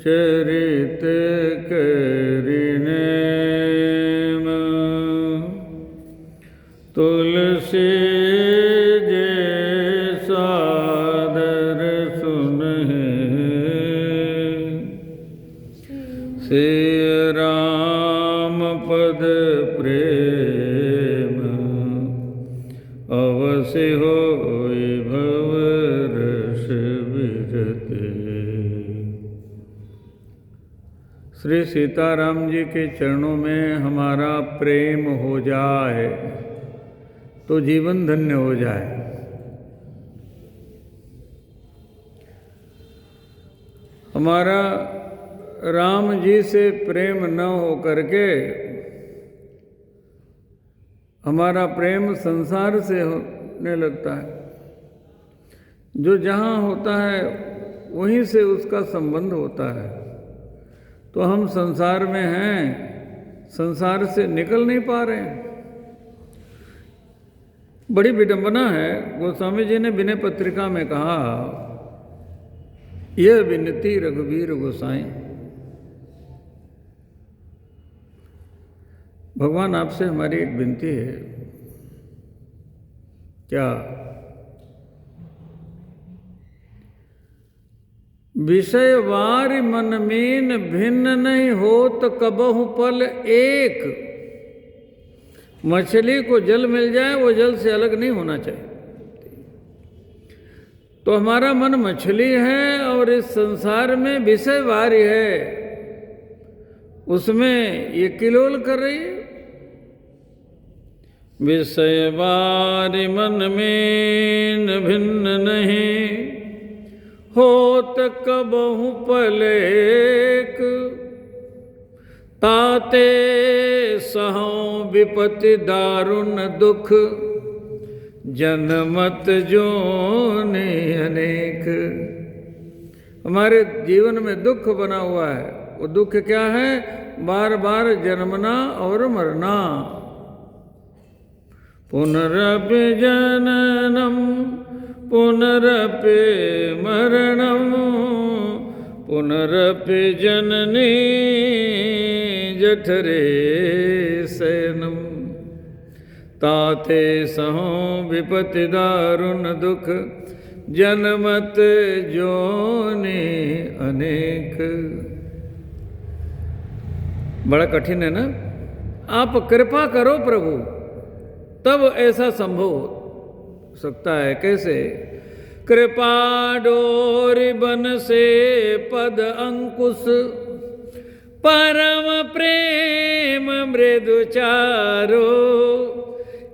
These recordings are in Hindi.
चरित करिने तुलसी जे सादर सुनहि सिय राम पद प्रेम अवसि होई भव रस विरते। श्री सीताराम जी के चरणों में हमारा प्रेम हो जाए तो जीवन धन्य हो जाए। हमारा राम जी से प्रेम न हो करके हमारा प्रेम संसार से होने लगता है। जो जहाँ होता है वहीं से उसका संबंध होता है। तो हम संसार में हैं, संसार से निकल नहीं पा रहे हैं। बड़ी विडंबना है। गोस्वामी जी ने विनय पत्रिका में कहा, यह विनती रघुवीर गोसाई, भगवान आपसे हमारी एक विनती है। क्या? विषय वारि मन मीन भिन्न नहीं होत कबहु पल एक। मछली को जल मिल जाए वो जल से अलग नहीं होना चाहिए। तो हमारा मन मछली है और इस संसार में विषय वारि है, उसमें ये किलोल कर रही है। विषय वारि मन मीन भिन्न नहीं होत कबहु पलेक। ताते सहौं विपत्ति दारुण दुख जनमत जोनि अनेक। हमारे जीवन में दुख बना हुआ है। वो दुख क्या है? बार बार जन्मना और मरना। पुनरपि जननम पुनरपि मरणम पुनरपि जननी जठरे शयनम। ताते सहौं विपत्ति दारुण दुख जनमत जोनि अनेक। बड़ा कठिन है ना? आप कृपा करो प्रभु, तब ऐसा संभव हो सकता है। कैसे? कृपा डोरि बन से पद अंकुश परम प्रेम मृदु चारो।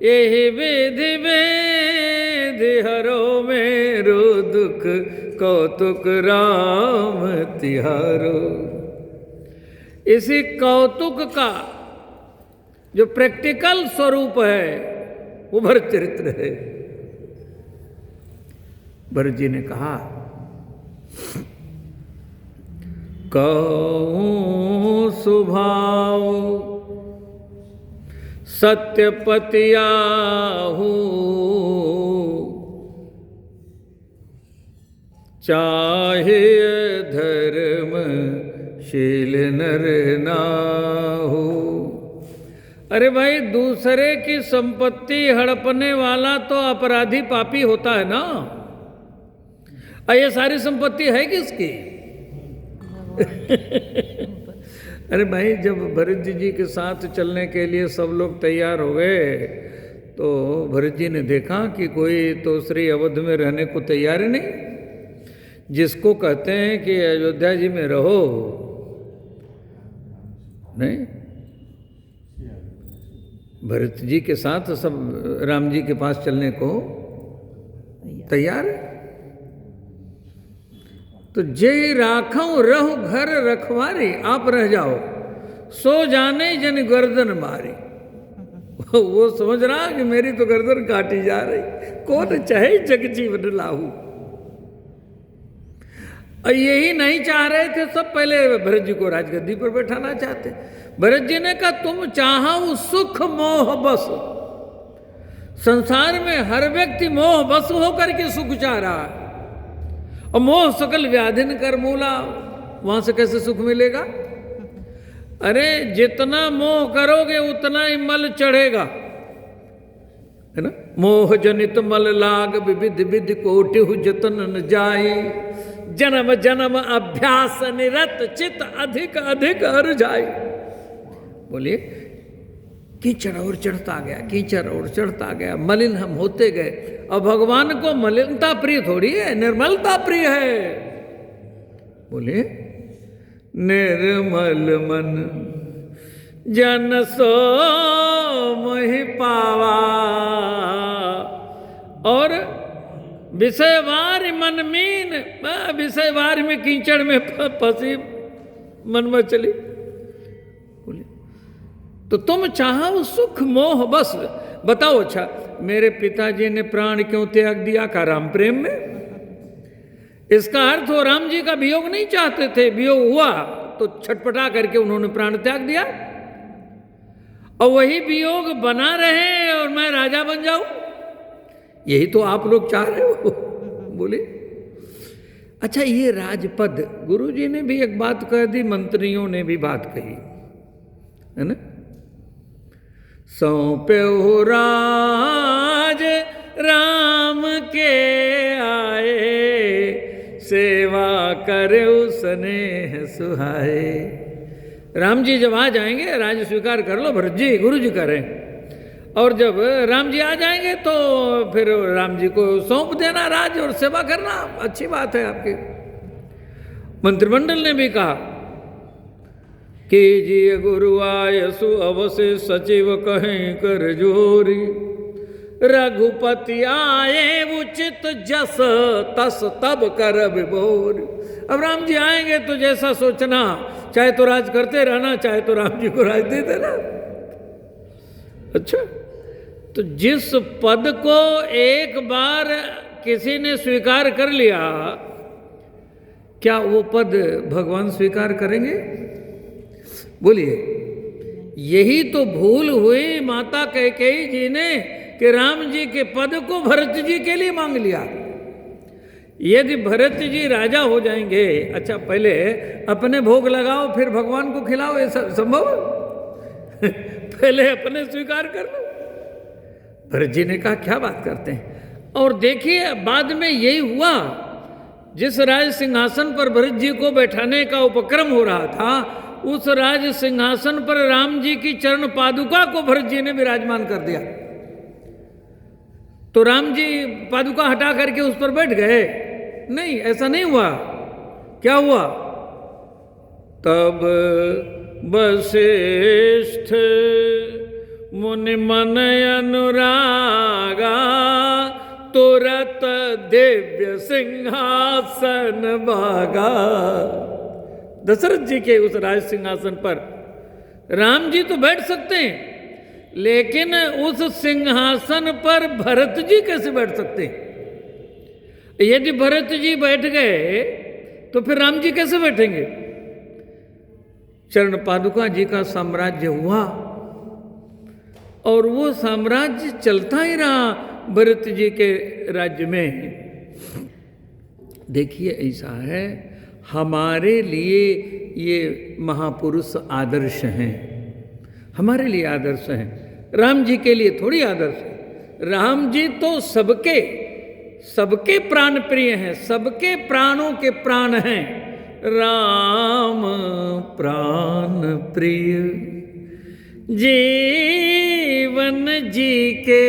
यही विधि वेधि हरो मेरो दुख कौतुक राम तिहारो। इसी कौतुक का जो प्रैक्टिकल स्वरूप है वो भरत चरित्र है। भरत जी ने कहा, कहूँ सुभाव सत्यपति आहू। चाहे धर्म शील नर नाहू। अरे भाई, दूसरे की संपत्ति हड़पने वाला तो अपराधी पापी होता है ना। ये सारी संपत्ति है किसकी? अरे भाई, जब भरत जी के साथ चलने के लिए सब लोग तैयार हो गए तो भरत जी ने देखा कि कोई तो श्री अवध में रहने को तैयार ही नहीं। जिसको कहते हैं कि अयोध्या जी में रहो, नहीं, भरत जी के साथ सब राम जी के पास चलने को तैयार है। तो जय राखों रहु घर रखवारी, आप रह जाओ, सो जाने जन गर्दन मारी। वो समझ रहा कि मेरी तो गर्दन काटी जा रही, कौन चाहे जग जीवन लाहू। और यही नहीं चाह रहे थे सब, पहले भरत जी को राजगद्दी पर बैठाना चाहते। भरत जी ने कहा, तुम चाहो सुख मोह बस। संसार में हर व्यक्ति मोह बस होकर के सुख चाह रहा है, और मोह सकल व्याधिन कर मूला, वहां से कैसे सुख मिलेगा? अरे जितना मोह करोगे उतना ही मल चढ़ेगा, है ना। मोह जनित मल लाग विविध विधि कोटि जतन न जाई, जन्म जन्म अभ्यास निरत चित अधिक अधिक हर जाई। बोलिए, कीचड़ और चढ़ता गया, कीचड़ और चढ़ता गया, मलिन हम होते गए। और भगवान को मलिनता प्रिय थोड़ी है, निर्मलता प्रिय है। बोलिए, निर्मल मन जन सो मोहि पावा, और विषयवार मन मीन, विषयवार में कीचड़ में फंसी मन में चली। बोले, तो तुम चाहो सुख मोह बस। बताओ, अच्छा मेरे पिताजी ने प्राण क्यों त्याग दिया? का राम प्रेम में। इसका अर्थ वो राम जी का वियोग नहीं चाहते थे, वियोग हुआ तो छटपटा करके उन्होंने प्राण त्याग दिया। और वही वियोग बना रहे और मैं राजा बन जाऊं, यही तो आप लोग चाह रहे हो। बोले, अच्छा ये राजपद, गुरुजी ने भी एक बात कह दी, मंत्रियों ने भी बात कही, है ना। सौंपे हो राज राम के आए, सेवा करे स्नेह सुहाए। राम जी जब आ जाएंगे, राज स्वीकार कर लो भरत जी, गुरु जी करें। और जब राम जी आ जाएंगे तो फिर राम जी को सौंप देना राज और सेवा करना, अच्छी बात है आपकी। मंत्रिमंडल ने भी कहा, कीजिए गुरु आयसु अवश्य सचिव कहें कर जोरी, रघुपति आए उचित जस तस तब कर विभोर। अब राम जी आएंगे तो जैसा सोचना, चाहे तो राज करते रहना, चाहे तो राम जी को राज दे देना। अच्छा, तो जिस पद को एक बार किसी ने स्वीकार कर लिया, क्या वो पद भगवान स्वीकार करेंगे? बोलिए, यही तो भूल हुई माता कैकेयी जी ने कि राम जी के पद को भरत जी के लिए मांग लिया। यदि भरत जी राजा हो जाएंगे, अच्छा पहले अपने भोग लगाओ फिर भगवान को खिलाओ, ये संभव? पहले अपने स्वीकार कर लो। भरत जी ने कहा क्या बात करते हैं। और देखिए बाद में यही हुआ, जिस राज सिंहासन पर भरत जी को बैठाने का उपक्रम हो रहा था, उस राज सिंहासन पर राम जी की चरण पादुका को भरत जी ने विराजमान कर दिया। तो राम जी पादुका हटा करके उस पर बैठ गए? नहीं, ऐसा नहीं हुआ। क्या हुआ? तब वशिष्ठ मुनि मन अनुरागा, तुरत दिव्य सिंहासन भागा। दशरथ जी के उस राज सिंहासन पर राम जी तो बैठ सकते हैं, लेकिन उस सिंहासन पर भरत जी कैसे बैठ सकते हैं? यदि भरत जी बैठ गए तो फिर राम जी कैसे बैठेंगे? चरण पादुका जी का साम्राज्य हुआ और वो साम्राज्य चलता ही रहा भरत जी के राज्य में। देखिए ऐसा है, हमारे लिए ये महापुरुष आदर्श हैं, हमारे लिए आदर्श हैं, राम जी के लिए थोड़ी आदर्श है। राम जी तो सबके प्राण प्रिय हैं, सबके प्राणों के प्राण हैं। राम प्राण प्रिय जीवन जी के,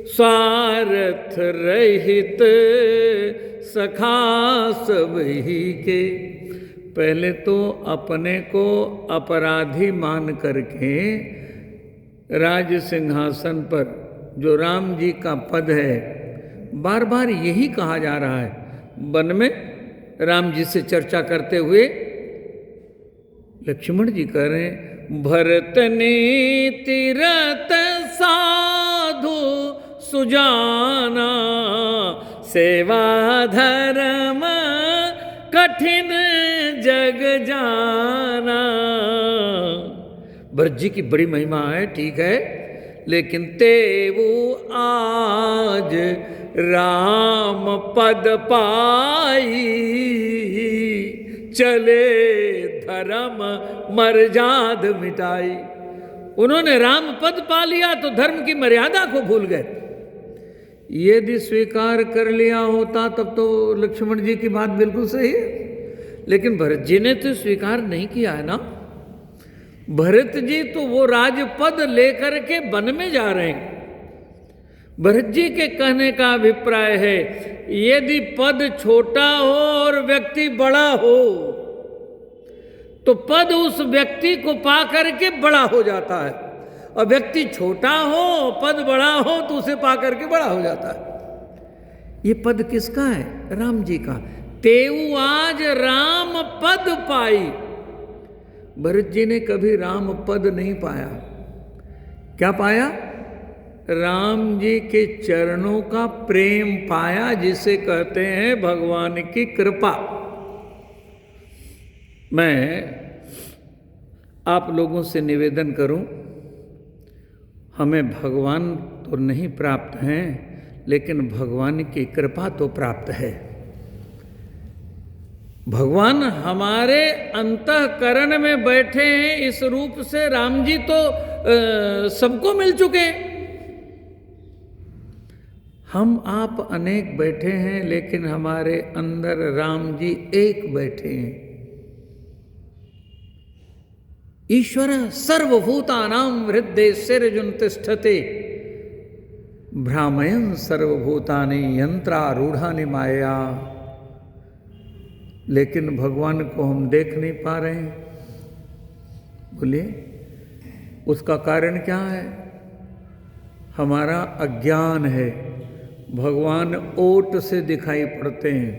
स्वार्थ रहित सखा सबही के। पहले तो अपने को अपराधी मान करके राज सिंहासन पर जो राम जी का पद है, बार बार यही कहा जा रहा है। वन में राम जी से चर्चा करते हुए लक्ष्मण जी कह रहे हैं, भरत नीति रत साधु सुजाना, सेवा धर्म कठिन जग जाना। भरत जी की बड़ी महिमा है, ठीक है, लेकिन तेवु आज राम पद पाई, चले धर्म मर्याद मिटाई। उन्होंने राम पद पा लिया तो धर्म की मर्यादा को भूल गए। यदि स्वीकार कर लिया होता तब तो लक्ष्मण जी की बात बिल्कुल सही है, लेकिन भरत जी ने तो स्वीकार नहीं किया है ना। भरत जी तो वो राजपद लेकर के वन में जा रहे हैं। भरत जी के कहने का अभिप्राय है, यदि पद छोटा हो और व्यक्ति बड़ा हो तो पद उस व्यक्ति को पा करके बड़ा हो जाता है, और व्यक्ति छोटा हो पद बड़ा हो तो उसे पा करके बड़ा हो जाता है। ये पद किसका है? राम जी का। तेऊ आज राम पद पाई। भरत जी ने कभी राम पद नहीं पाया। क्या पाया? राम जी के चरणों का प्रेम पाया, जिसे कहते हैं भगवान की कृपा। मैं आप लोगों से निवेदन करूं, हमें भगवान तो नहीं प्राप्त हैं, लेकिन भगवान की कृपा तो प्राप्त है। भगवान हमारे अंतःकरण में बैठे हैं इस रूप से। राम जी तो सबको मिल चुके। हम आप अनेक बैठे हैं, लेकिन हमारे अंदर राम जी एक बैठे हैं। ईश्वर सर्वभूतानां हृदयेर्जुन तिष्ठते, भ्रामयन् सर्वभूतानि यंत्रारूढ़ानि माया। लेकिन भगवान को हम देख नहीं पा रहे हैं। बोलिए, उसका कारण क्या है? हमारा अज्ञान है। भगवान ओट से दिखाई पड़ते हैं।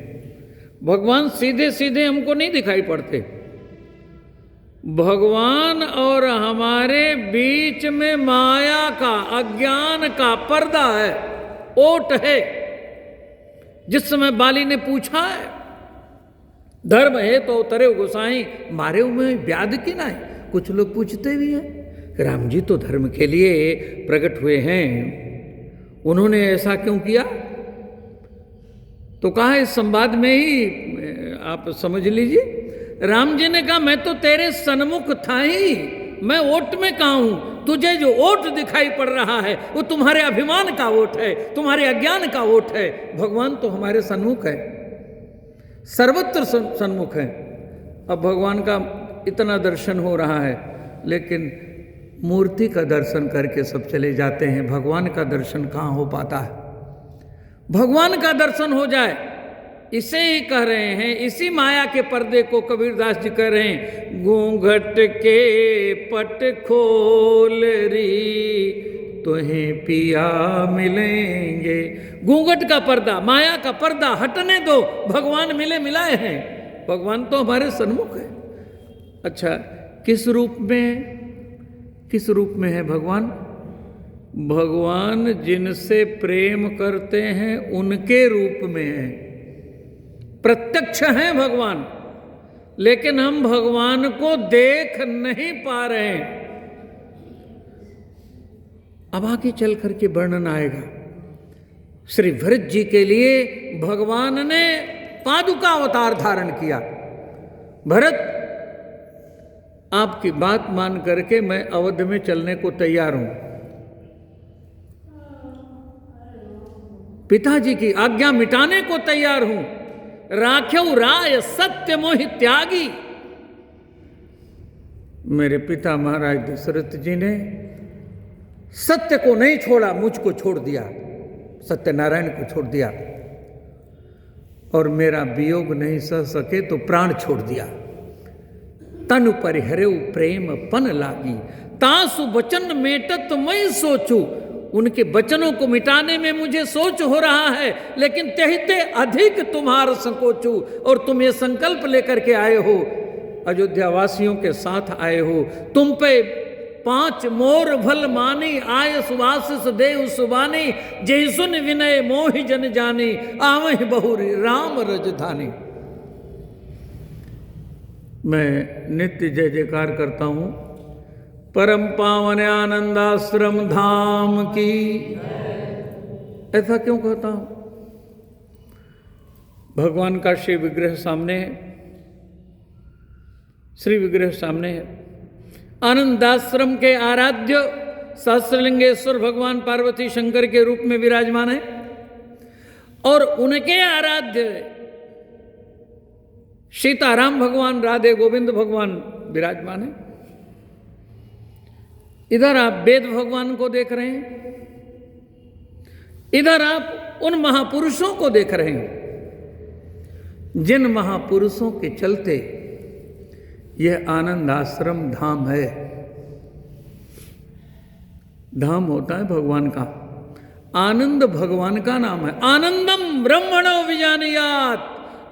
भगवान सीधे सीधे हमको नहीं दिखाई पड़ते। भगवान और हमारे बीच में माया का, अज्ञान का पर्दा है, ओट है। जिस समय बाली ने पूछा है, धर्म है तो उतरे गोसाई मारे हुए व्याध की ना है। कुछ लोग पूछते भी हैं, राम जी तो धर्म के लिए प्रकट हुए हैं, उन्होंने ऐसा क्यों किया? तो कहा इस संवाद में ही आप समझ लीजिए। राम जी ने कहा, मैं तो तेरे सन्मुख था ही, मैं ओट में कहाँ हूं? तुझे जो ओट दिखाई पड़ रहा है वो तुम्हारे अभिमान का ओट है, तुम्हारे अज्ञान का ओट है। भगवान तो हमारे सन्मुख है, सर्वत्र सन्मुख है। अब भगवान का इतना दर्शन हो रहा है, लेकिन मूर्ति का दर्शन करके सब चले जाते हैं। भगवान का दर्शन कहाँ हो पाता है? भगवान का दर्शन हो जाए, इसे ही कह रहे हैं। इसी माया के पर्दे को कबीरदास जी कह रहे हैं, घूंघट के पट खोल री तुम्हें पिया मिलेंगे। घूंघट का पर्दा, माया का पर्दा हटने दो, भगवान मिले मिलाए हैं। भगवान तो हमारे सन्मुख है। अच्छा, किस रूप में, किस रूप में है भगवान? भगवान जिनसे प्रेम करते हैं उनके रूप में है। प्रत्यक्ष हैं भगवान, लेकिन हम भगवान को देख नहीं पा रहे हैं। अब आगे चल करके वर्णन आएगा। श्री भरत जी के लिए भगवान ने पादुका अवतार धारण किया। भरत, आपकी बात मान करके मैं अवध में चलने को तैयार हूं। पिताजी की आज्ञा मिटाने को तैयार हूं। राख्यौ राय सत्य मोहि त्यागी। मेरे पिता महाराज दशरथ जी ने सत्य को नहीं छोड़ा, मुझको छोड़ दिया, सत्यनारायण को छोड़ दिया, और मेरा वियोग नहीं सह सके तो प्राण छोड़ दिया। तनु परिहरेउ प्रेम पन लागी, तासु वचन मेटत मैं सोचू। उनके वचनों को मिटाने में मुझे सोच हो रहा है, लेकिन तेहते अधिक तुम्हार संकोचू। और तुम ये संकल्प लेकर के आए हो, अयोध्या वासियों के साथ आए हो। तुम पे 5 मोर भल मानी, आय सुवासिस देव सुबानी। जय सुन विनय मोहि जन जानी, आवहि बहुरी राम रजधानी। मैं नित्य जय जयकार करता हूँ परम पावन आनंदाश्रम धाम की। ऐसा क्यों कहता हूँ? भगवान का श्री विग्रह सामने है, श्री विग्रह सामने है। आनंदाश्रम के आराध्य सहस्रलिंगेश्वर भगवान पार्वती शंकर के रूप में विराजमान है और उनके आराध्य सीताराम भगवान, राधे गोविंद भगवान विराजमान है। इधर आप वेद भगवान को देख रहे हैं, इधर आप उन महापुरुषों को देख रहे हैं जिन महापुरुषों के चलते यह आनंद आश्रम धाम है। धाम होता है भगवान का, आनंद भगवान का नाम है। आनंदम ब्रह्मणो विजानीयात,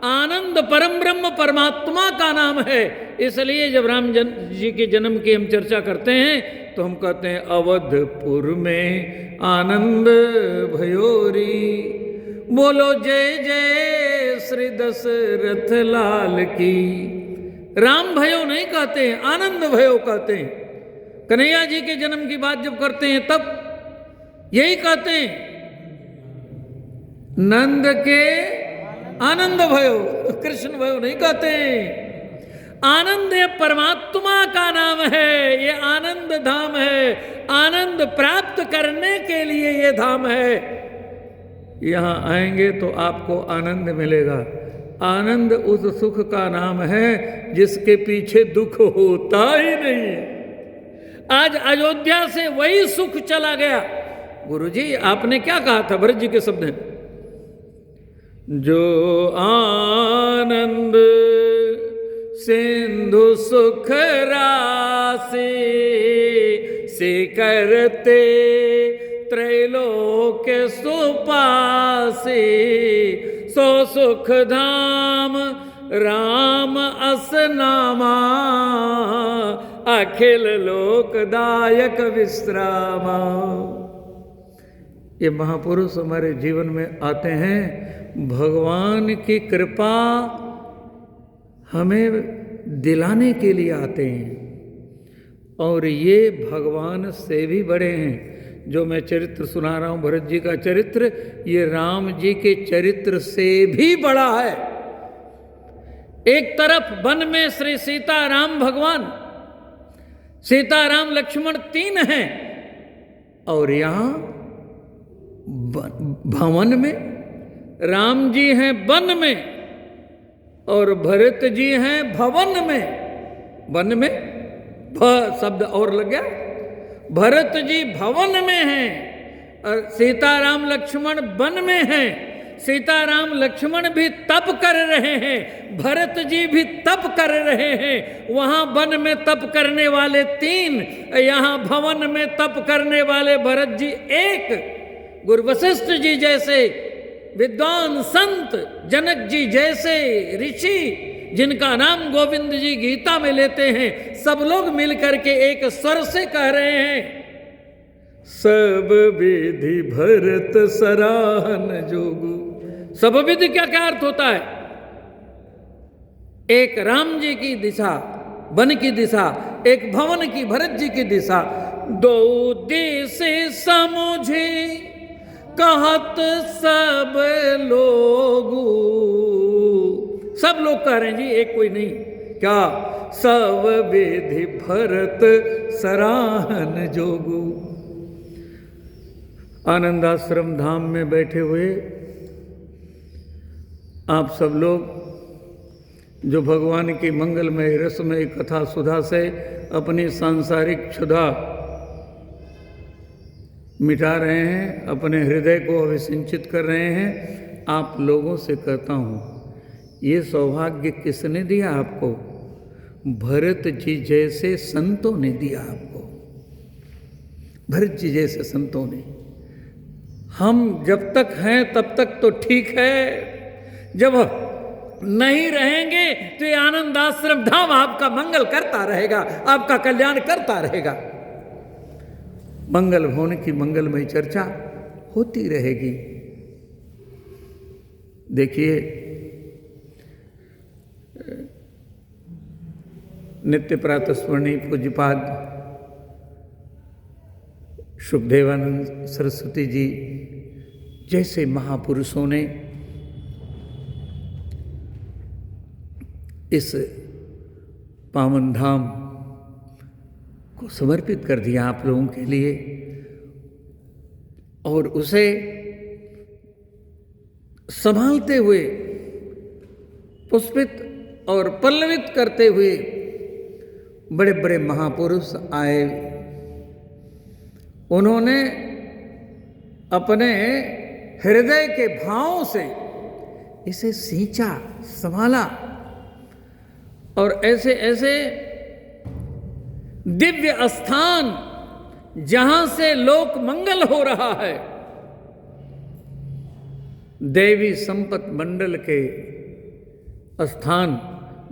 आनंद परम ब्रह्म परमात्मा का नाम है। इसलिए जब राम जी के जन्म की हम चर्चा करते हैं तो हम कहते हैं अवधपुर में आनंद भयोरी, बोलो जय जय श्री दशरथ लाल की। राम भयो नहीं कहते हैं, आनंद भयो कहते हैं। कन्हैया जी के जन्म की बात जब करते हैं तब यही कहते हैं, नंद के आनंद भयो, कृष्ण भयो नहीं कहते हैं। आनंद ये परमात्मा का नाम है, ये आनंद धाम है। आनंद प्राप्त करने के लिए ये धाम है। यहाँ आएंगे तो आपको आनंद मिलेगा। आनंद उस सुख का नाम है जिसके पीछे दुख होता ही नहीं है। आज अयोध्या से वही सुख चला गया। गुरुजी आपने क्या कहा था भरत जी के शब्द हैं, जो आनंद सिंधु सुख राशि से करते त्रैलोक सुपासी, सो सुख धाम राम असनामा, अखिल लोकदायक विश्रामा। ये महापुरुष हमारे जीवन में आते हैं, भगवान की कृपा हमें दिलाने के लिए आते हैं। और ये भगवान से भी बड़े हैं। जो मैं चरित्र सुना रहा हूँ भरत जी का चरित्र, ये राम जी के चरित्र से भी बड़ा है। एक तरफ वन में श्री सीताराम भगवान, सीताराम लक्ष्मण 3 हैं, और यहाँ भवन में राम जी हैं, वन में, और भरत जी हैं भवन में। वन में भ शब्द और लग गया। भरत जी भवन में हैं और सीताराम लक्ष्मण वन में हैं। सीताराम लक्ष्मण भी तप कर रहे हैं, भरत जी भी तप कर रहे हैं। वहां वन में तप करने वाले 3, यहाँ भवन में तप करने वाले भरत जी 1। गुरु वशिष्ठ जी जैसे विद्वान संत, जनक जी जैसे ऋषि, जिनका नाम गोविंद जी गीता में लेते हैं, सब लोग मिलकर के एक स्वर से कह रहे हैं, सब विधि भरत सराहन जोगु। सब विधि क्या क्या अर्थ होता है? एक राम जी की दिशा, वन की दिशा, एक भवन की भरत जी की दिशा। दो दिशे समझे कहत सब लोग, सब लोग कह रहे हैं जी, एक कोई नहीं। क्या? सब विधि भरत सराहन जोगु। आनंदाश्रम धाम में बैठे हुए आप सब लोग जो भगवान की मंगलमय रसमय कथा सुधा से अपनी सांसारिक क्षुधा मिटा रहे हैं, अपने हृदय को अभिसिंचित कर रहे हैं, आप लोगों से कहता हूँ, ये सौभाग्य किसने दिया आपको? भरत जी जैसे संतों ने दिया आपको। भरत जी जैसे संतों ने। हम जब तक हैं तब तक तो ठीक है, जब नहीं रहेंगे तो ये आनंदाश्रम धाम आपका मंगल करता रहेगा, आपका कल्याण करता रहेगा। मंगल भवन की मंगलमय चर्चा होती रहेगी। देखिए, नित्य प्रातः स्मरणीय पूज्यपाद शुभदेवानंद सरस्वती जी जैसे महापुरुषों ने इस पावन धाम को समर्पित कर दिया आप लोगों के लिए, और उसे संभालते हुए, पुष्पित और पल्लवित करते हुए बड़े बड़े महापुरुष आए। उन्होंने अपने हृदय के भावों से इसे सींचा, संभाला, और ऐसे ऐसे दिव्य स्थान जहां से लोक मंगल हो रहा है, देवी संपत मंडल के स्थान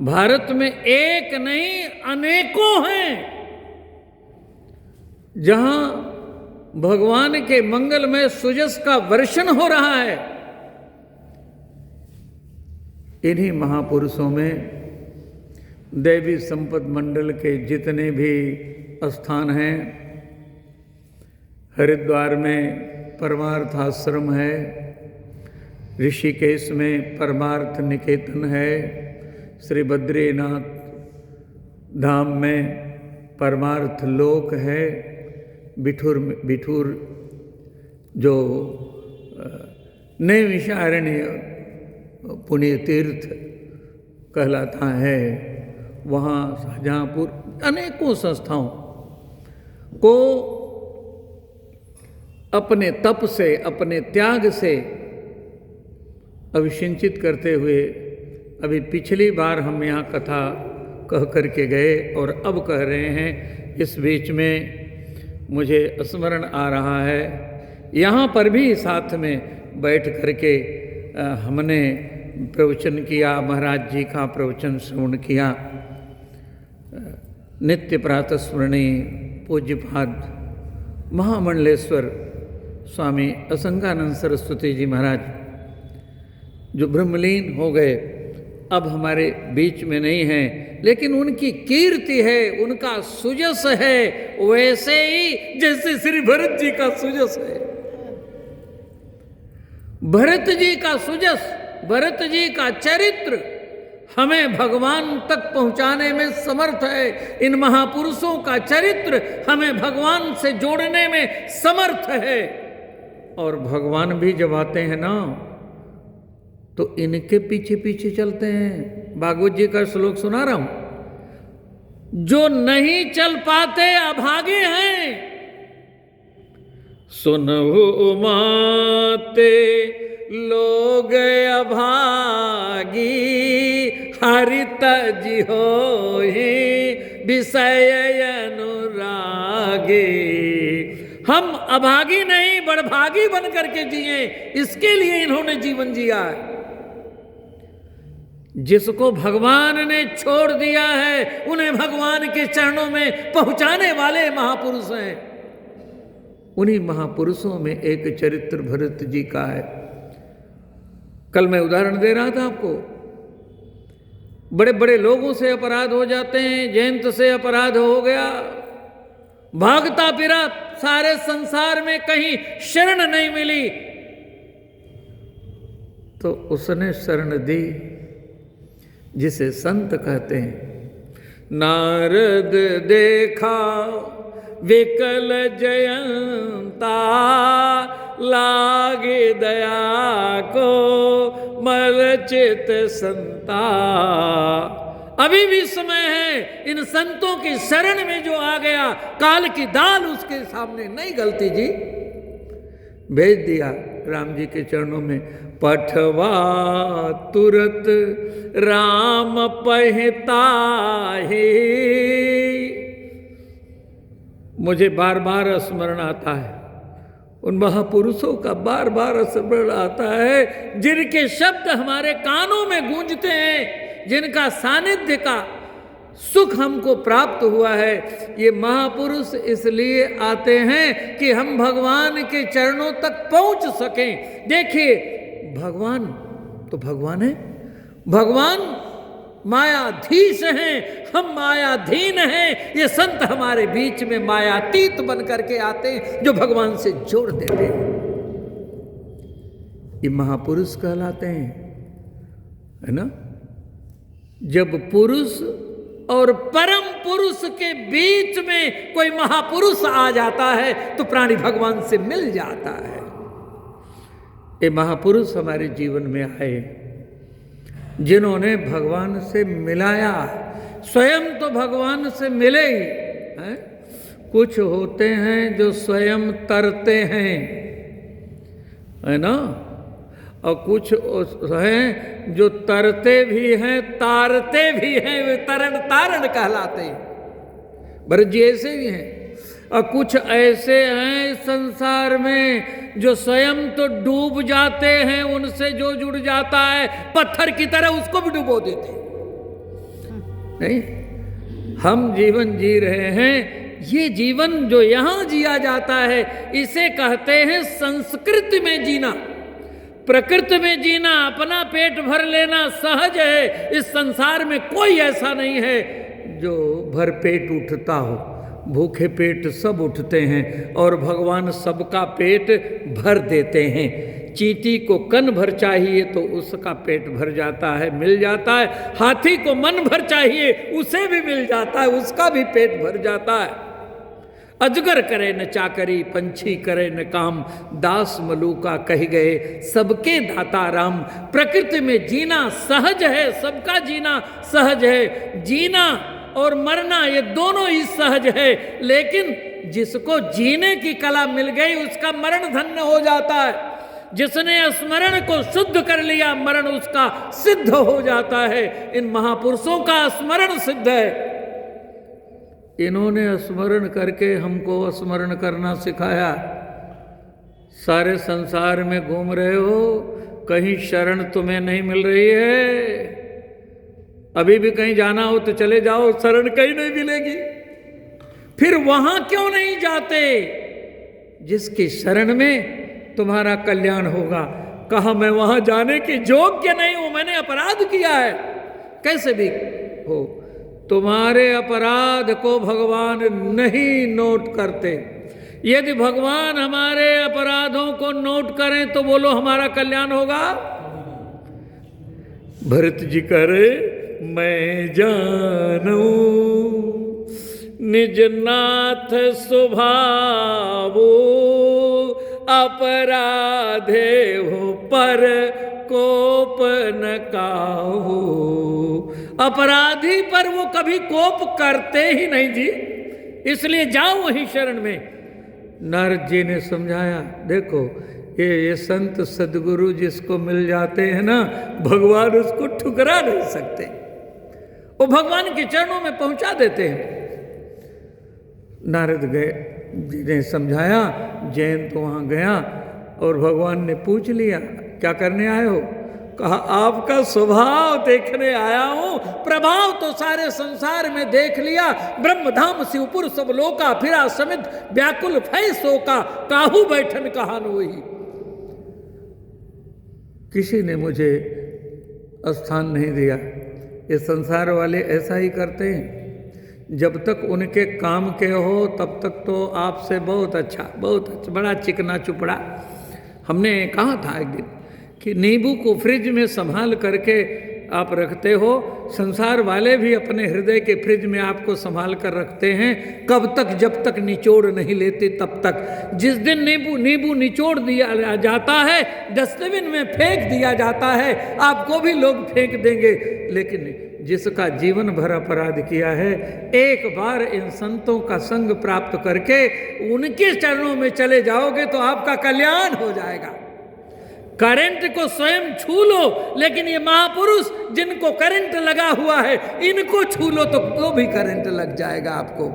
भारत में एक नहीं अनेकों हैं, जहां भगवान के मंगल में सुजस का वर्षण हो रहा है। इन्हीं महापुरुषों में देवी संपत मंडल के जितने भी स्थान हैं, हरिद्वार में परमार्थ आश्रम है, ऋषिकेश में परमार्थ निकेतन है, श्री बद्रीनाथ धाम में परमार्थ लोक है, बिठूर जो नैमिषारण्य पुण्य तीर्थ कहलाता है, वहाँ शाहजहाँपुर, अनेकों संस्थाओं को अपने तप से, अपने त्याग से अभिषिंचित करते हुए, अभी पिछली बार हम यहाँ कथा कह करके गए और अब कह रहे हैं, इस बीच में मुझे स्मरण आ रहा है, यहाँ पर भी साथ में बैठ करके हमने प्रवचन किया, महाराज जी का प्रवचन श्रवण किया। नित्य प्रातः स्मरणीय पूज्यपाद महामंडलेश्वर स्वामी असंगानंद सरस्वती जी महाराज, जो ब्रह्मलीन हो गए, अब हमारे बीच में नहीं हैं, लेकिन उनकी कीर्ति है, उनका सुजस है, वैसे ही जैसे श्री भरत जी का सुजस है। भरत जी का सुजस, भरत जी का चरित्र हमें भगवान तक पहुंचाने में समर्थ है। इन महापुरुषों का चरित्र हमें भगवान से जोड़ने में समर्थ है। और भगवान भी जब आते हैं ना, तो इनके पीछे पीछे चलते हैं। भागवत जी का श्लोक सुना रहा हूं, जो नहीं चल पाते अभागे हैं, सुनहु माते लोग अभागी, हरित जी हो विषय अनुरागे। हम अभागी नहीं, बड़भागी बन करके जिए, इसके लिए इन्होंने जीवन जिया है। जिसको भगवान ने छोड़ दिया है, उन्हें भगवान के चरणों में पहुंचाने वाले महापुरुष हैं। उन्हीं महापुरुषों में एक चरित्र भरत जी का है। कल मैं उदाहरण दे रहा था आपको, बड़े बड़े लोगों से अपराध हो जाते हैं। जयंत से अपराध हो गया, भागता फिरा, सारे संसार में कहीं शरण नहीं मिली, तो उसने शरण दी जिसे संत कहते हैं। नारद देखा विकल जयंता, लागे दया को मलचित संता। अभी भी समय है, इन संतों की शरण में जो आ गया, काल की दाल उसके सामने नहीं गलती जी। भेज दिया राम जी के चरणों में, पठवा तुरत राम पहता है। मुझे बार बार स्मरण आता है, उन महापुरुषों का बार बार स्मरण आता है, जिनके शब्द हमारे कानों में गूंजते हैं, जिनका सानिध्य का सुख हमको प्राप्त हुआ है। ये महापुरुष इसलिए आते हैं कि हम भगवान के चरणों तक पहुंच सकें। देखिए, भगवान तो भगवान है, भगवान मायाधीश हैं, हम मायाधीन हैं। ये संत हमारे बीच में मायातीत बन करके आते हैं, जो भगवान से जोड़ देते हैं। ये महापुरुष कहलाते हैं, है ना। जब पुरुष और परम पुरुष के बीच में कोई महापुरुष आ जाता है तो प्राणी भगवान से मिल जाता है। ये महापुरुष हमारे जीवन में आए जिन्होंने भगवान से मिलाया, स्वयं तो भगवान से मिले ही हैं। कुछ होते हैं जो स्वयं तरते हैं, है ना, और कुछ हैं जो तरते भी हैं तारते भी हैं, वे तरण तारण कहलाते हैं। भरत जी ऐसे भी हैं। और कुछ ऐसे हैं संसार में जो स्वयं तो डूब जाते हैं, उनसे जो जुड़ जाता है पत्थर की तरह उसको भी डुबो देते हैं। नहीं, हम जीवन जी रहे हैं, ये जीवन जो यहां जिया जाता है इसे कहते हैं संस्कृति में जीना, प्रकृति में जीना, अपना पेट भर लेना सहज है। इस संसार में कोई ऐसा नहीं है जो भर पेट उठता हो, भूखे पेट सब उठते हैं और भगवान सबका पेट भर देते हैं। चींटी को कन भर चाहिए तो उसका पेट भर जाता है, मिल जाता है। हाथी को मन भर चाहिए उसे भी मिल जाता है, उसका भी पेट भर जाता है। अजगर करे न चाकरी, पंछी करे न काम, दास मलूका कही गए सबके दाता राम। प्रकृति में जीना सहज है, सबका जीना सहज है। जीना और मरना ये दोनों ही सहज है, लेकिन जिसको जीने की कला मिल गई उसका मरण धन्य हो जाता है। जिसने स्मरण को शुद्ध कर लिया मरण उसका सिद्ध हो जाता है। इन महापुरुषों का स्मरण सिद्ध है। इन्होंने स्मरण करके हमको स्मरण करना सिखाया। सारे संसार में घूम रहे हो, कहीं शरण तुम्हें नहीं मिल रही है। अभी भी कहीं जाना हो तो चले जाओ, शरण कहीं नहीं मिलेगी। फिर वहां क्यों नहीं जाते जिसकी शरण में तुम्हारा कल्याण होगा? कहा मैं वहां जाने की योग्य नहीं हूं, मैंने अपराध किया है। कैसे भी हो, तुम्हारे अपराध को भगवान नहीं नोट करते। यदि भगवान हमारे अपराधों को नोट करें तो बोलो हमारा कल्याण होगा? भरत जी कह रहे मैं जानू निज नाथ स्वभावो, अपराधे हो पर कोप न काहू। अपराधी पर वो कभी कोप करते ही नहीं जी, इसलिए जाओ वहीं शरण में। नारद जी ने समझाया, देखो ये संत सदगुरु जिसको मिल जाते हैं ना, भगवान उसको ठुकरा नहीं सकते, वो भगवान के चरणों में पहुंचा देते हैं। नारद गए जी ने समझाया, जैन तो वहाँ गया और भगवान ने पूछ लिया क्या करने आए हो? कहा आपका स्वभाव देखने आया हूं, प्रभाव तो सारे संसार में देख लिया। ब्रह्मधाम शिवपुर सब लोका, फिरा समित व्याकुल भय शोका, काहू बैठन कहान वही। किसी ने मुझे स्थान नहीं दिया। ये संसार वाले ऐसा ही करते हैं, जब तक उनके काम के हो तब तक तो आपसे बहुत अच्छा बड़ा चिकना चुपड़ा। हमने कहा था एक दिन कि नींबू को फ्रिज में संभाल करके आप रखते हो, संसार वाले भी अपने हृदय के फ्रिज में आपको संभाल कर रखते हैं। कब तक? जब तक निचोड़ नहीं लेते तब तक। जिस दिन नींबू निचोड़ दिया जाता है, डस्टबिन में फेंक दिया जाता है, आपको भी लोग फेंक देंगे। लेकिन जिसका जीवन भर अपराध किया है, एक बार इन संतों का संग प्राप्त करके उनके चरणों में चले जाओगे तो आपका कल्याण हो जाएगा। करंट को स्वयं छू लो, लेकिन ये महापुरुष जिनको करंट लगा हुआ है इनको छू लो तो भी करंट लग जाएगा आपको।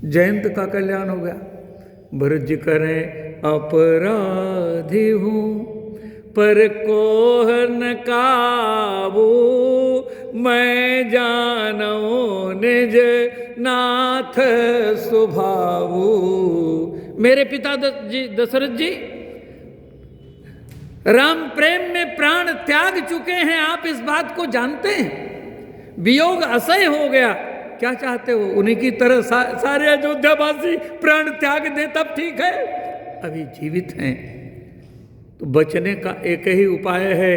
जयंत का कल्याण हो गया। भरत जी करें अपराधी हूं पर कोह न काबू, मैं जानो निज नाथ स्वभावू। मेरे पिता दशरथ जी राम प्रेम में प्राण त्याग चुके हैं, आप इस बात को जानते हैं। वियोग असह्य हो गया, क्या चाहते हो उन्हीं की तरह सारे अयोध्यावासी प्राण त्याग दे तब ठीक है। अभी जीवित हैं तो बचने का एक ही उपाय है,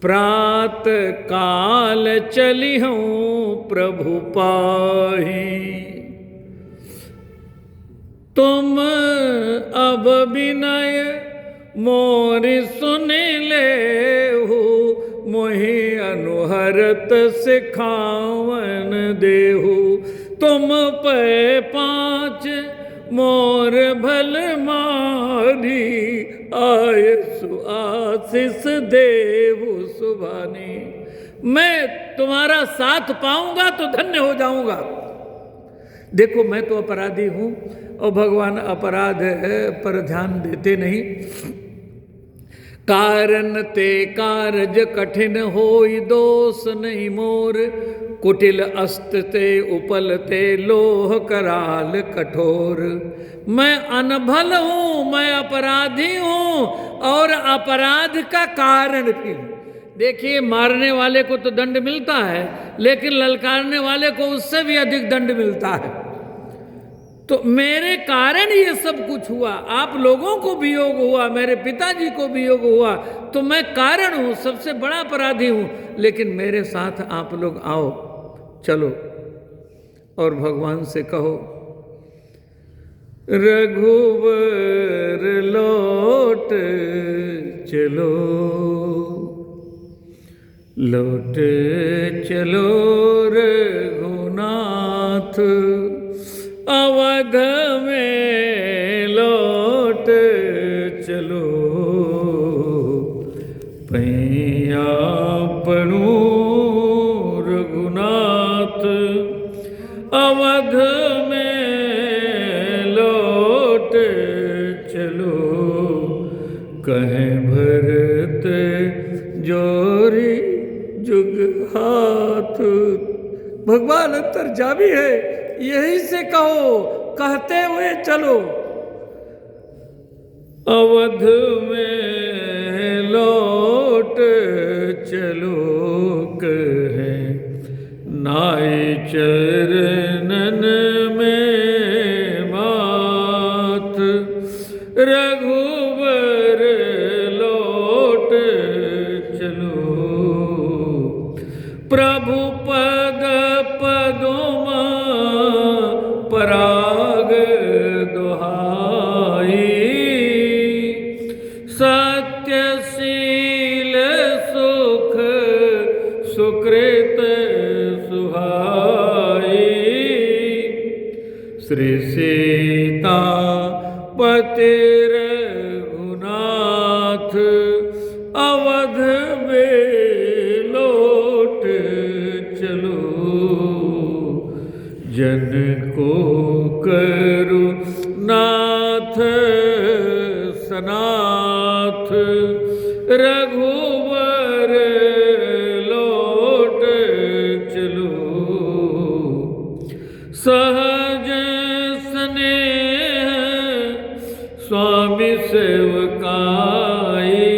प्रात काल चली हूँ प्रभु पाही। तुम अब विनय मोरि सुन ले हो, मोहि अनुहरत सिखावन देहु। तुम पे 5 मोर भल मारी, आयसु आशीष देवु सुभानी। मैं तुम्हारा साथ पाऊंगा तो धन्य हो जाऊंगा। देखो मैं तो अपराधी हूं और भगवान अपराध है पर ध्यान देते नहीं। कारण ते कारज कठिन होई, दोष नहीं मोर। कुटिल अस्त ते उपल ते लोह कराल कठोर। मैं अनभल हूँ, मैं अपराधी हूँ और अपराध का कारण भी हूँ। देखिए मारने वाले को तो दंड मिलता है, लेकिन ललकारने वाले को उससे भी अधिक दंड मिलता है। तो मेरे कारण ये सब कुछ हुआ, आप लोगों को वियोग हुआ, मेरे पिताजी को वियोग हुआ, तो मैं कारण हूँ, सबसे बड़ा अपराधी हूँ। लेकिन मेरे साथ आप लोग आओ, चलो और भगवान से कहो, रघुवर लौट चलो, लौट चलो रघुनाथ। अवध में लौट चलो, पैया पड़ू रघुनाथ। अवध में लौट चलो, कहें भरत जोरी जुग हाथ। भगवान अंतर्यामी है, यही से कहो, कहते हुए चलो। अवध में लौट चलो, कहे नाई चरणन में मात। रघुवर लौट चलो, प्रभु पद पदों पराग दुहाई। सत्यशील सुख सुकृत सुहाई। श्री सीता पति रघुनाथ, अवध में लौट चलो। जन को करु नाथ सनाथ, रघुवर लौट चलो। सहज स्नेह स्वामी सेवकाई,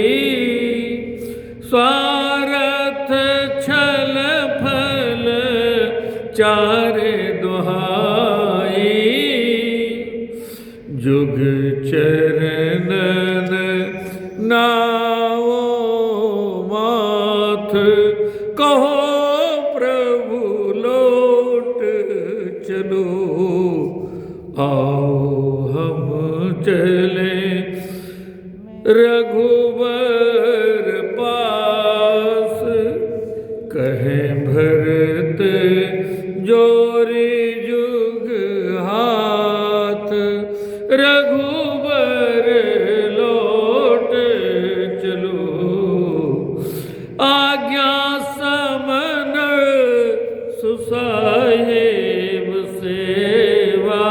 स्वार्थ छल फल चारे दुहाई। जुग चरणन नाओ माथ, कहो प्रभु लौट चलो। आओ हम चले रघुवर पास, कहे भरत जोरी जुग हाथ। रघुवर लौट चलो, आज्ञा समन सुसाहेब सेवा।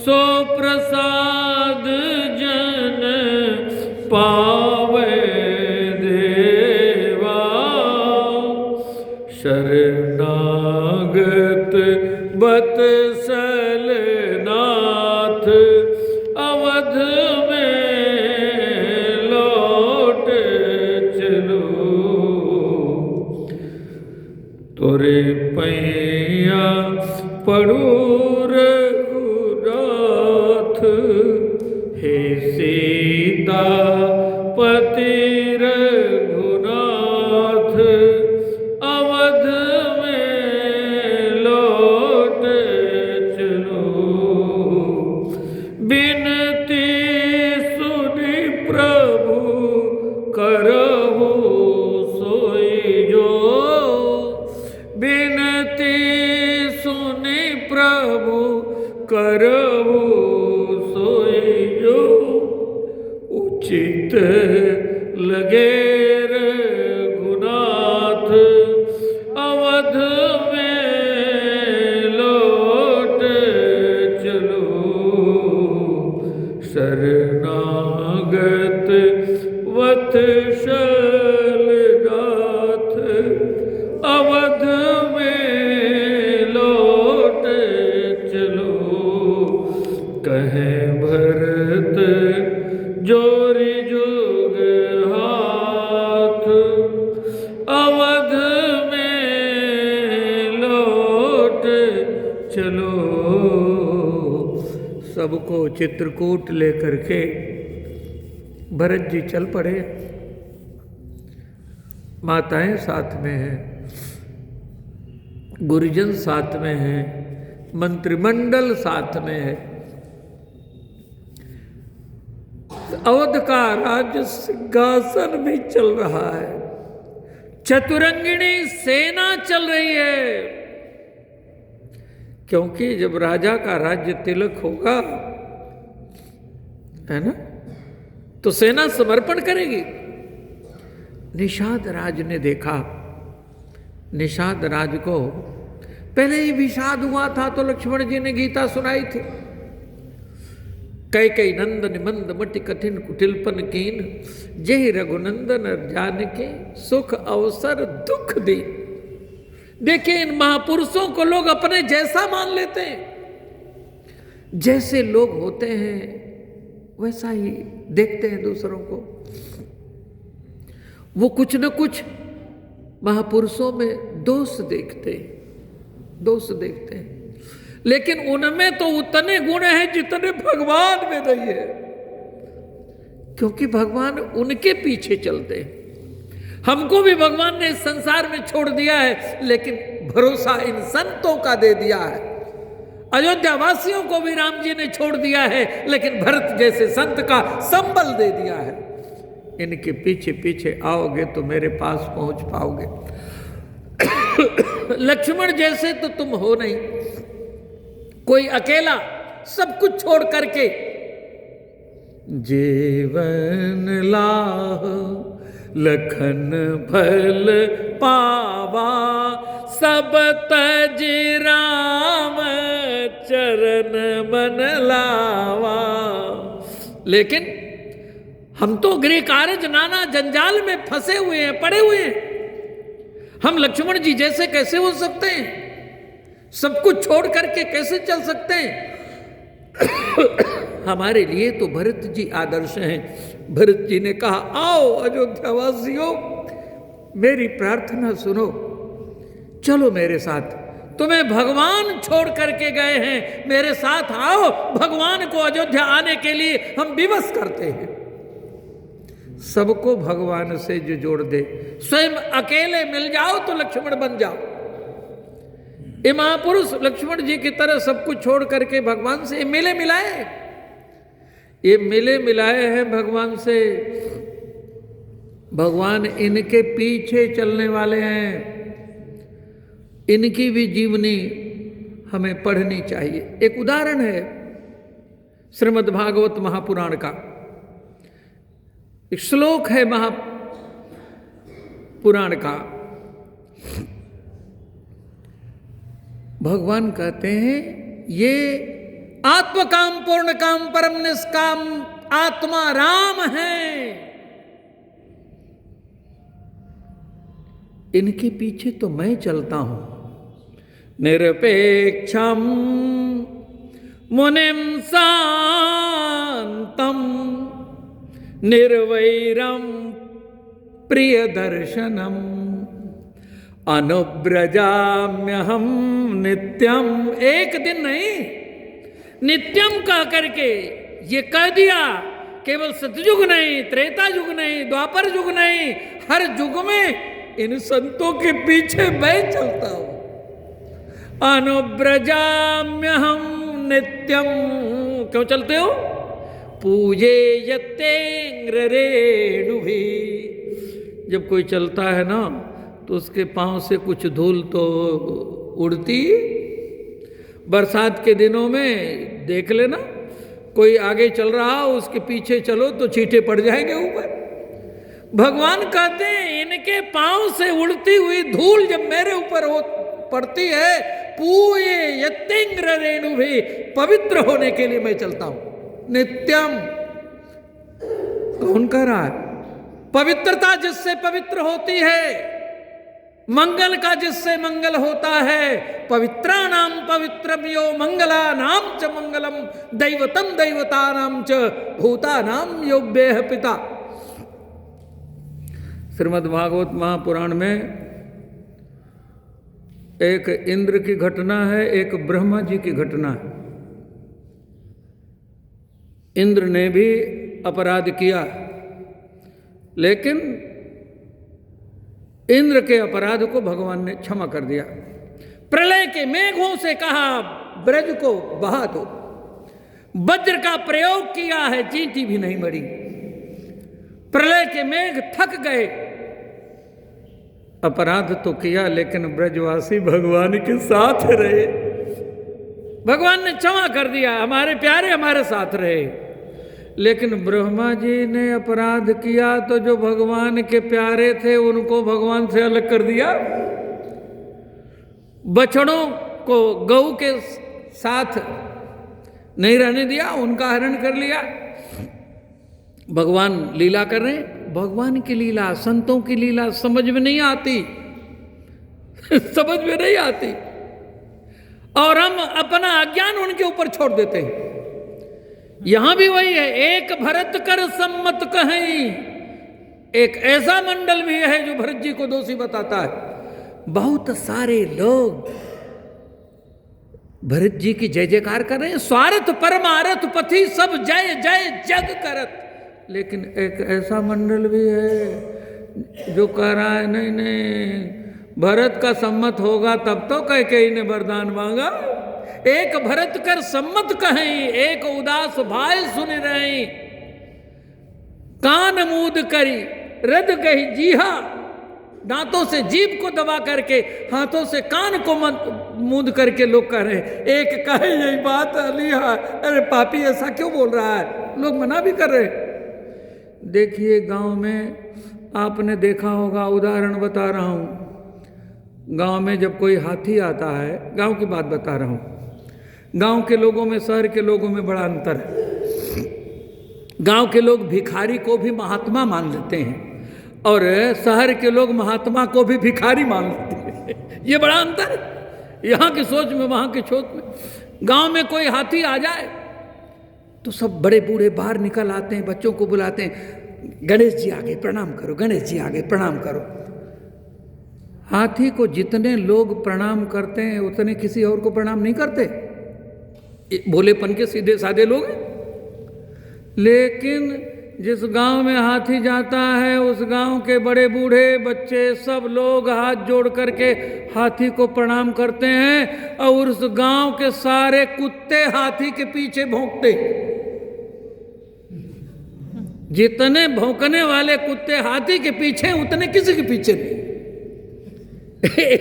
सो प्रसाद जन पावे देवा। शरणागत बत्सल नाथ, अवध में लौट चलो। तोरे पैया पड़ू रघुनाथ, हे सीता पति रघुनाथ। करहु सोई जो, बिनती सुनि प्रभु करहु सोई जो, उचित लगे रघुनाथ अवध में लौट चलो, शरणागत वत्सल नाथ अवध में लौट चलो, कहे भरत जोरी जुग हाथ अवध में लौट चलो। सबको चित्रकूट लेकर के भरत जी चल पड़े। माताएं साथ में हैं, गुरुजन साथ में हैं, मंत्रिमंडल साथ में है। अवध का राज्य सिंहासन भी चल रहा है, चतुरंगिणी सेना चल रही है, क्योंकि जब राजा का राज्य तिलक होगा, है ना, तो सेना समर्पण करेगी। निषाद राज ने देखा, निषाद राज को पहले ही विषाद हुआ था, तो लक्ष्मण जी ने गीता सुनाई थी। कैकेयी नंदन मंद मटि कठिन कुटिलपन कीन, जय रघुनंदन जानके सुख अवसर दुख दी। देखिए, इन महापुरुषों को लोग अपने जैसा मान लेते हैं, जैसे लोग होते हैं वैसा ही देखते हैं दूसरों को। वो कुछ न कुछ महापुरुषों में दोष देखते हैं, लेकिन उनमें तो उतने गुण हैं जितने भगवान में नहीं है, क्योंकि भगवान उनके पीछे चलते हैं। हमको भी भगवान ने इस संसार में छोड़ दिया है, लेकिन भरोसा इन संतों का दे दिया है। अयोध्या वासियों को भी राम जी ने छोड़ दिया है, लेकिन भरत जैसे संत का संबल दे दिया है। इनके पीछे पीछे आओगे तो मेरे पास पहुंच पाओगे। लक्ष्मण जैसे तो तुम हो नहीं, कोई अकेला सब कुछ छोड़ करके जीवन लाह लखन भल पावा, सब तज राम चरण मन लावा। लेकिन हम तो गृह कार्य नाना जंजाल में फंसे हुए हैं, पड़े हुए हैं। हम लक्ष्मण जी जैसे कैसे हो सकते हैं? सब कुछ छोड़ करके कैसे चल सकते हैं? हमारे लिए तो भरत जी आदर्श हैं। भरत जी ने कहा, आओ अयोध्यावासियों, मेरी प्रार्थना सुनो, चलो मेरे साथ। तुम्हें भगवान छोड़ करके गए हैं, मेरे साथ आओ। भगवान को अयोध्या आने के लिए हम विवश करते हैं। सबको भगवान से जो जोड़ दे, स्वयं अकेले मिल जाओ तो लक्ष्मण बन जाओ। ये महापुरुष लक्ष्मण जी की तरह सब कुछ छोड़ करके भगवान से मिले मिलाए, ये मिले मिलाए हैं भगवान से। भगवान इनके पीछे चलने वाले हैं। इनकी भी जीवनी हमें पढ़नी चाहिए। एक उदाहरण है श्रीमद् भागवत महापुराण का, एक श्लोक है महापुराण का। भगवान कहते हैं, ये आत्मकाम पूर्ण काम परम निष्काम आत्मा राम है, इनके पीछे तो मैं चलता हूं। निरपेक्षम मुनिम शांतम निर्वैरम प्रिय दर्शनम अनुव्रजाम्यहम नित्यम। एक दिन नहीं, नित्यम कह करके ये कह दिया। केवल सतयुग नहीं, त्रेता युग नहीं, द्वापर युग नहीं, हर युग में इन संतों के पीछे मैं चलता हूं। अनुव्रजाम्यहम नित्यम। क्यों चलते हो? पूजे यत्तेंग्र रेणुभि जब कोई चलता है ना तो उसके पांव से कुछ धूल तो उड़ती। बरसात के दिनों में देख लेना, कोई आगे चल रहा हो उसके पीछे चलो तो छींटे पड़ जाएंगे ऊपर। भगवान कहते हैं इनके पांव से उड़ती हुई धूल जब मेरे ऊपर पड़ती है, पूये यत्तिंग्र रेणु भी पवित्र होने के लिए मैं चलता हूं नित्यम। कौन कह रहा है? पवित्रता जिससे पवित्र होती है, मंगल का जिससे मंगल होता है। पवित्राणाम पवित्रम यो मंगलानाम च मंगलम दैवतम दैवतानाम च भूतानाम यो वेह पिता। श्रीमद् भागवत महापुराण में एक इंद्र की घटना है, एक ब्रह्मा जी की घटना है। इंद्र ने भी अपराध किया, लेकिन इंद्र के अपराध को भगवान ने क्षमा कर दिया। प्रलय के मेघों से कहा ब्रज को बहा दो, वज्र का प्रयोग किया है, चींटी भी नहीं मरी। प्रलय के मेघ थक गए, अपराध तो किया लेकिन ब्रजवासी भगवान के साथ रहे। भगवान ने क्षमा कर दिया, हमारे प्यारे हमारे साथ रहे। लेकिन ब्रह्मा जी ने अपराध किया तो जो भगवान के प्यारे थे उनको भगवान से अलग कर दिया। बछड़ों को गऊ के साथ नहीं रहने दिया, उनका हरण कर लिया। भगवान लीला कर रहे हैं। भगवान की लीला, संतों की लीला समझ में नहीं आती समझ में नहीं आती, और हम अपना अज्ञान उनके ऊपर छोड़ देते हैं। यहां भी वही है, एक भरत कर सम्मत कहें। एक ऐसा मंडल भी है जो भरत जी को दोषी बताता है। बहुत सारे लोग भरत जी की जय जयकार कर रहे हैं, स्वार्थ परमारथ पथि सब जय जय जग करत। लेकिन एक ऐसा मंडल भी है जो कह रहा है नहीं नहीं, भरत का सम्मत होगा तब तो कैकेयी ने वरदान मांगा। एक भरत कर सम्मत कहें, एक उदास भाई सुन रहे। कान मूद करी रद कही जीहा, दांतों से जीभ को दबा करके हाथों से कान को मूंद करके लोग कह रहे हैं। एक कहे यही बात अलीहा, अरे पापी ऐसा क्यों बोल रहा है, लोग मना भी कर रहे हैं। देखिए गांव में आपने देखा होगा, उदाहरण बता रहा हूं। गांव में जब कोई हाथी आता है, गांव की बात बता रहा हूं। गांव के लोगों में शहर के लोगों में बड़ा अंतर है। गांव के लोग भिखारी को भी महात्मा मान लेते हैं और शहर के लोग महात्मा को भी भिखारी मान लेते हैं। ये बड़ा अंतर है यहाँ की सोच में, वहाँ की सोच में। गांव में कोई हाथी आ जाए तो सब बड़े बूढ़े बाहर निकल आते हैं, बच्चों को बुलाते हैं, गणेश जी आ गए प्रणाम करो, गणेश जी आ गए प्रणाम करो। हाथी को जितने लोग प्रणाम करते हैं उतने किसी और को प्रणाम नहीं करते। भोलेपन के सीधे साधे लोग हैं। लेकिन जिस गांव में हाथी जाता है उस गांव के बड़े बूढ़े बच्चे सब लोग हाथ जोड़ करके हाथी को प्रणाम करते हैं, और उस गांव के सारे कुत्ते हाथी के पीछे भौंकते। जितने भौंकने वाले कुत्ते हाथी के पीछे उतने किसी के पीछे नहीं।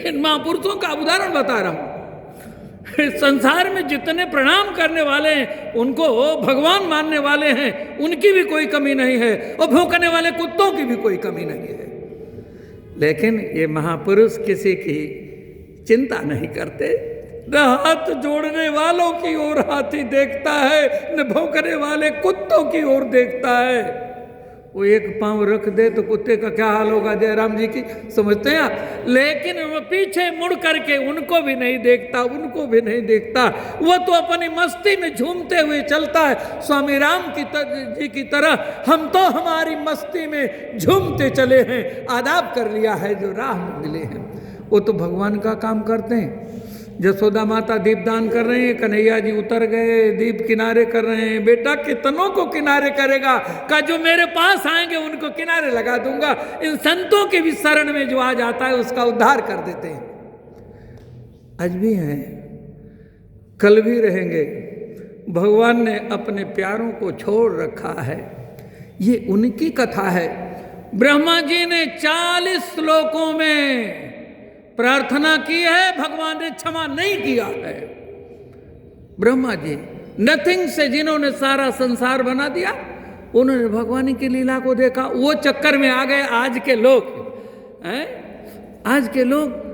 इन महापुरुषों का उदाहरण बता रहा हूं। संसार में जितने प्रणाम करने वाले हैं, उनको भगवान मानने वाले हैं, उनकी भी कोई कमी नहीं है, और भौंकने वाले कुत्तों की भी कोई कमी नहीं है। लेकिन ये महापुरुष किसी की चिंता नहीं करते। न हाथ जोड़ने वालों की ओर हाथी देखता है, न भौंकने वाले कुत्तों की ओर देखता है। वो एक पांव रख दे तो कुत्ते का क्या हाल होगा, जयराम जी की समझते हैं आप। लेकिन वो पीछे मुड़ करके उनको भी नहीं देखता, उनको भी नहीं देखता। वो तो अपनी मस्ती में झूमते हुए चलता है। स्वामी राम जी की तरह हम तो हमारी मस्ती में झूमते चले हैं, आदाब कर लिया है जो राह में मिले हैं। वो तो भगवान का काम करते हैं। जसोदा माता दीपदान कर रही है, कन्हैया जी उतर गए, दीप किनारे कर रहे हैं। बेटा कितनों को किनारे करेगा, का जो मेरे पास आएंगे उनको किनारे लगा दूंगा। इन संतों के भी शरण में जो आ जाता है उसका उद्धार कर देते हैं। आज भी हैं, कल भी रहेंगे। भगवान ने अपने प्यारों को छोड़ रखा है। ये उनकी कथा है। ब्रह्मा जी ने 40 श्लोकों में प्रार्थना की है, भगवान ने क्षमा नहीं किया है। ब्रह्मा जी नथिंग से जिन्होंने सारा संसार बना दिया, उन्होंने भगवान की लीला को देखा, वो चक्कर में आ गए आज के लोग हैं। आज के लोग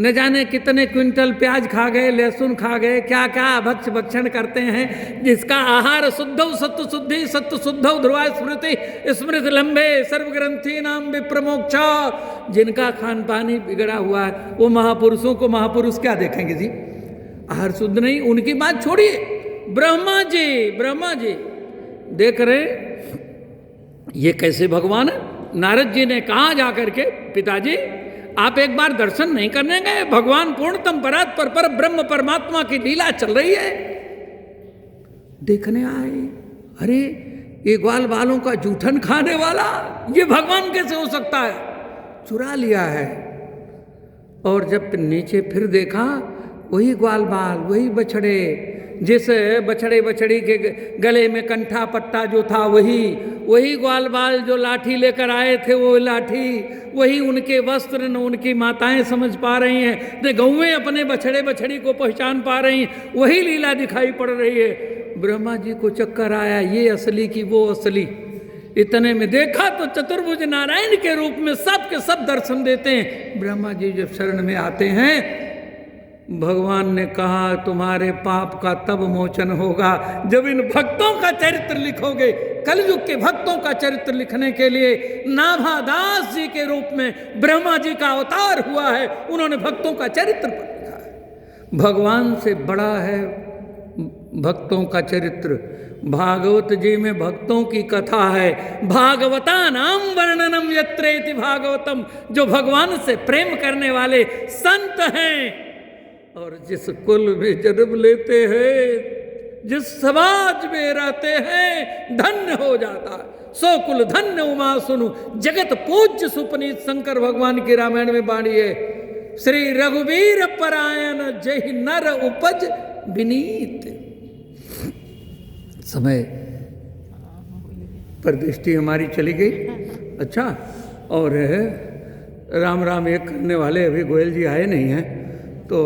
न जाने कितने क्विंटल प्याज खा गए, लहसुन खा गए, क्या क्या भक्ष भक्षण करते हैं, जिसका आहार शुद्धौ सत्व शुद्धि सत्व शुद्धौ ध्रुवा स्मृति स्मृति लंबे सर्वग्रंथि नाम विप्रमोक्षा। जिनका खान पानी बिगड़ा हुआ है, वो महापुरुषों को महापुरुष क्या देखेंगे जी? आहार शुद्ध नहीं, उनकी बात छोड़िए। ब्रह्मा जी देख रहे ये कैसे भगवान। नारद जी ने कहा जाकर के, पिताजी आप एक बार दर्शन नहीं करने गए? भगवान पूर्णतम परात्पर पर ब्रह्म परमात्मा की लीला चल रही है। देखने आए, अरे ये ग्वाल बालों का जूठन खाने वाला, ये भगवान कैसे हो सकता है? चुरा लिया है। और जब नीचे फिर देखा, वही ग्वाल बाल, वही बछड़े, जिस बछड़े बछड़ी के गले में कंठा पट्टा जो था, वही ग्वाल बाल जो लाठी लेकर आए थे, वो लाठी, वही उनके वस्त्र, न उनकी माताएं समझ पा रही हैं, न गौएं अपने बछड़े बछड़ी को पहचान पा रही हैं, वही लीला दिखाई पड़ रही है। ब्रह्मा जी को चक्कर आया, ये असली की वो असली। इतने में देखा तो चतुर्भुज नारायण के रूप में सब के सब दर्शन देते हैं। ब्रह्मा जी जब शरण में आते हैं, भगवान ने कहा तुम्हारे पाप का तब मोचन होगा जब इन भक्तों का चरित्र लिखोगे। कलयुग के भक्तों का चरित्र लिखने के लिए नाभादास जी के रूप में ब्रह्मा जी का अवतार हुआ है, उन्होंने भक्तों का चरित्र लिखा है। भगवान से बड़ा है भक्तों का चरित्र। भागवत जी में भक्तों की कथा है, भागवता नाम वर्णनम यत्रेति भागवतम, जो भगवान से प्रेम करने वाले संत हैं और जिस कुल में जन्म लेते हैं, जिस समाज में रहते हैं, धन्य हो जाता है। सो कुल धन्य उमा सुनु, जगत पूज्य सुपनीत। शंकर भगवान की रामायण में वाणी है, श्री रघुवीर परायण जय नर उपज विनीत। समय पर दृष्टि हमारी चली गई। अच्छा, और राम राम एक करने वाले अभी गोयल जी आए नहीं हैं, तो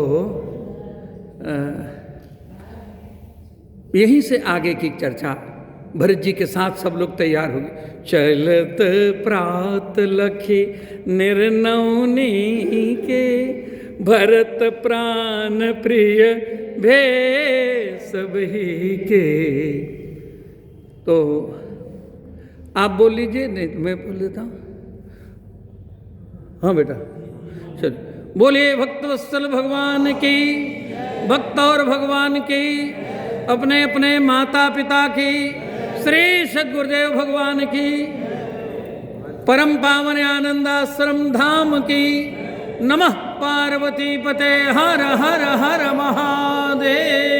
यहीं से आगे की चर्चा भरत जी के साथ सब लोग तैयार हो गए। चलत प्रात लखी निर्नौनी के, भरत प्राण प्रिय भे सबही के। तो आप बोल लीजिए, नहीं तो मैं बोल देता हूँ। हाँ बेटा चलिए, बोलिए भक्तवत्सल भगवान की, भक्त और भगवान की, अपने अपने माता पिता की, श्री सद्गुरुदेव भगवान की, परम पावन आनंदाश्रम धाम की। नमः पार्वती पते हर हर हर महादेव।